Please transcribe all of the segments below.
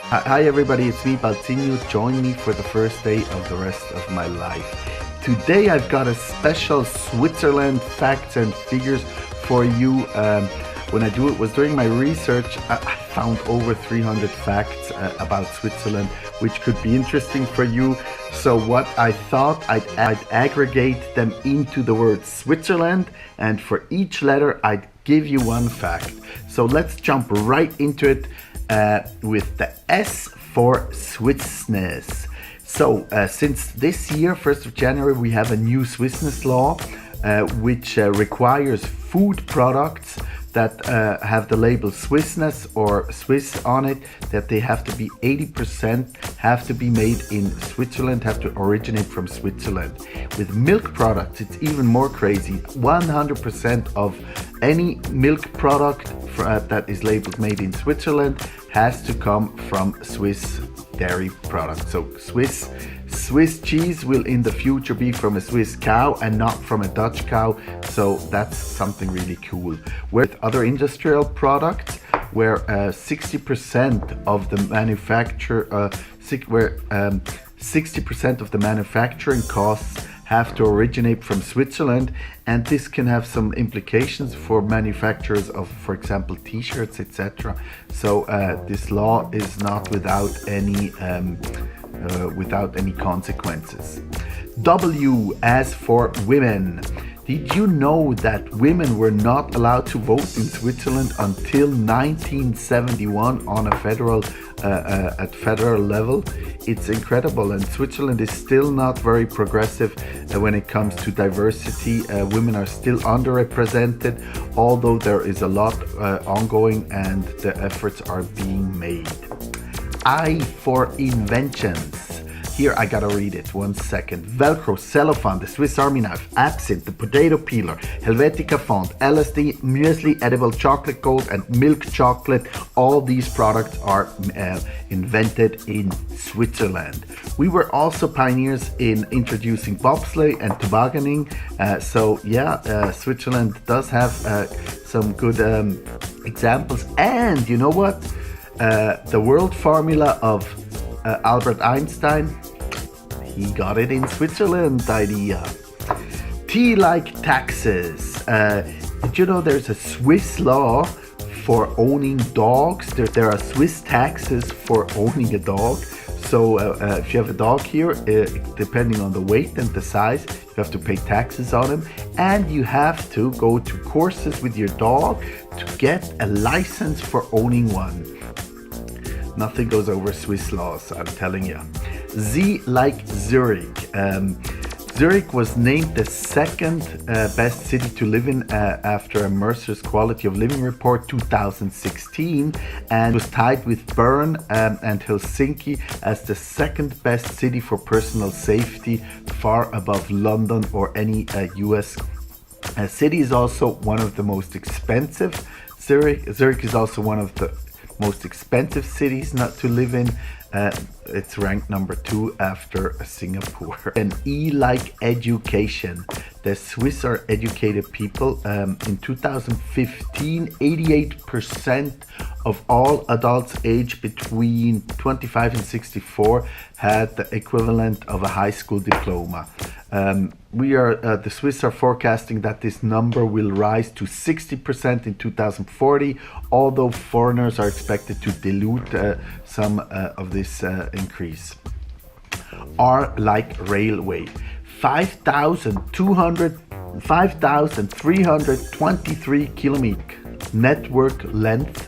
Hi everybody, it's me Balzup. Join me for the first day of the rest of my life. Today I've got a special Switzerland facts and figures for you. When I was doing my research, I found over 300 facts about Switzerland, which could be interesting for you. So what I thought, I'd aggregate them into the word Switzerland, and for each letter I'd give you one fact. So let's jump right into it with the S for Swissness. So since this year, 1st of January, we have a new Swissness law which requires food products that have the label Swissness or Swiss on it, that they have to be 80% have to be made in Switzerland, have to originate from Switzerland. With milk products, it's even more crazy. 100% of any milk product that is labeled made in Switzerland has to come from Swiss dairy products. So Swiss cheese will in the future be from a Swiss cow and not from a Dutch cow. So that's something really cool. With other industrial products, where 60% of the manufacturing costs have to originate from Switzerland, and this can have some implications for manufacturers of, for example, t-shirts, etc. So this law is not without any consequences. W as for women. Did you know that women were not allowed to vote in Switzerland until 1971 on a federal level? It's incredible, and Switzerland is still not very progressive when it comes to diversity. Women are still underrepresented, although there is a lot ongoing and the efforts are being made. I for inventions. Here, I gotta read it, 1 second. Velcro, cellophane, the Swiss Army knife, absinthe, the potato peeler, Helvetica font, LSD, muesli, edible chocolate gold, and milk chocolate. All these products are invented in Switzerland. We were also pioneers in introducing bobsleigh and tobogganing. Switzerland does have some good examples. And you know what? The world formula of Albert Einstein, he got it in Switzerland idea. T like taxes. Did you know there's a Swiss law for owning dogs? There are Swiss taxes for owning a dog. So if you have a dog here, depending on the weight and the size, you have to pay taxes on him, and you have to go to courses with your dog to get a license for owning one. Nothing goes over Swiss laws, I'm telling you. Z like Zurich. Zurich was named the second best city to live in after a Mercer's Quality of Living Report 2016, and was tied with Bern and Helsinki as the second best city for personal safety, far above London or any US city. Is also one of the most expensive. Zurich is also one of the most expensive cities not to live in. It's ranked number 2 after Singapore. And E like education. The Swiss are educated people. In 2015, 88% of all adults aged between 25 and 64 had the equivalent of a high school diploma. The Swiss are forecasting that this number will rise to 60% in 2040, although foreigners are expected to dilute some of this increase. R like railway. 5,323 kilometer network length.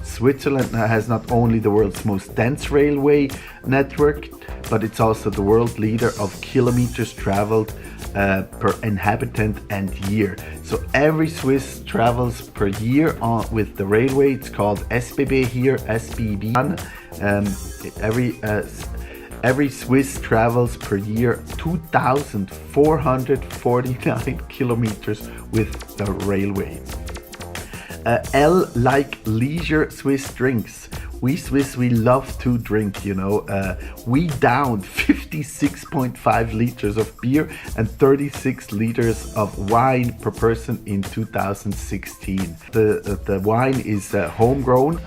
Switzerland has not only the world's most dense railway network, but it's also the world leader of kilometers traveled per inhabitant and year. So every Swiss travels per year with the railway. It's called SBB here, SBB. Every Swiss travels per year 2,449 kilometers with the railway. L like leisure Swiss drinks. We Swiss, we love to drink, you know. We downed 56.5 liters of beer and 36 liters of wine per person in 2016. The wine is homegrown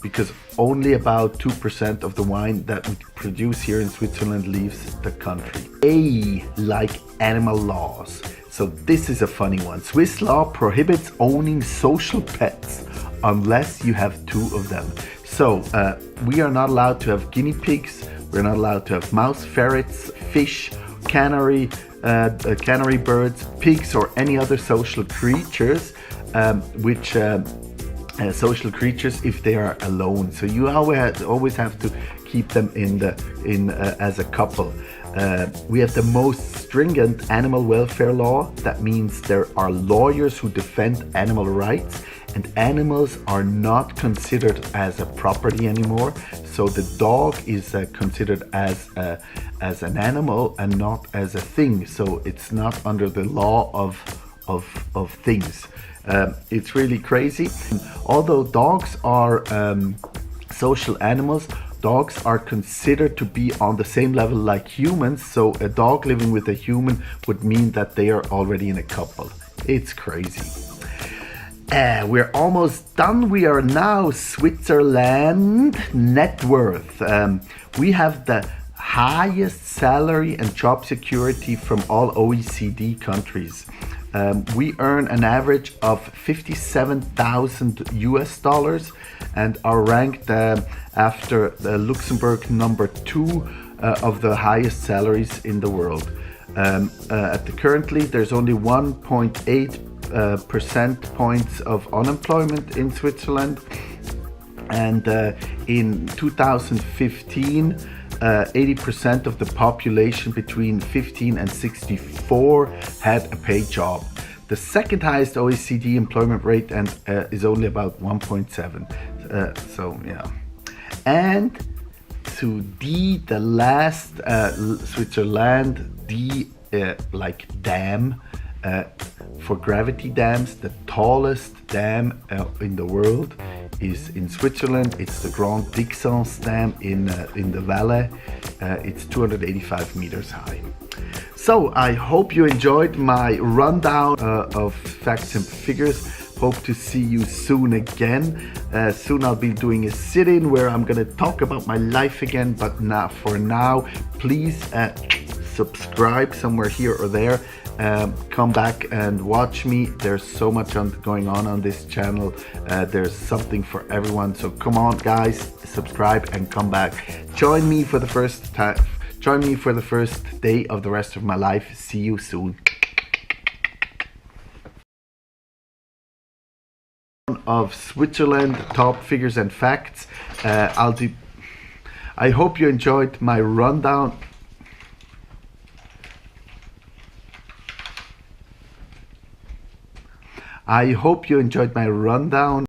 because only about 2% of the wine that we produce here in Switzerland leaves the country. A, like animal laws. So this is a funny one. Swiss law prohibits owning social pets unless you have 2 of them. So we are not allowed to have guinea pigs, we're not allowed to have mouse, ferrets, fish, canary birds, pigs, or any other social creatures, social creatures if they are alone. So you always have to keep them as a couple. We have the most stringent animal welfare law. That means there are lawyers who defend animal rights, and animals are not considered as a property anymore. So the dog is considered as an animal and not as a thing. So it's not under the law of things. It's really crazy. Although dogs are social animals, dogs are considered to be on the same level like humans. So a dog living with a human would mean that they are already in a couple. It's crazy. We're almost done. We are now Switzerland net worth. We have the highest salary and job security from all OECD countries. We earn an average of $57,000 US and are ranked after Luxembourg number 2 of the highest salaries in the world. Currently, there's only 1.8 percent points of unemployment in Switzerland, and in 2015 80% of the population between 15 and 64 had a paid job. The second highest OECD employment rate and is only about 1.7. So yeah. And to the last Switzerland, like dam, for gravity dams, the tallest dam in the world is in Switzerland. It's the Grand Dixence Dam in the Valais. It's 285 meters high. So I hope you enjoyed my rundown of facts and figures. Hope to see you soon again. Soon I'll be doing a sit-in where I'm gonna talk about my life again, but for now, please subscribe somewhere here or there. Come back and watch me. There's so much going on this channel. There's something for everyone. So come on, guys, subscribe and come back. Join me for the first time. Join me for the first day of the rest of my life. See you soon. Of Switzerland top figures and facts. I hope you enjoyed my rundown. I hope you enjoyed my rundown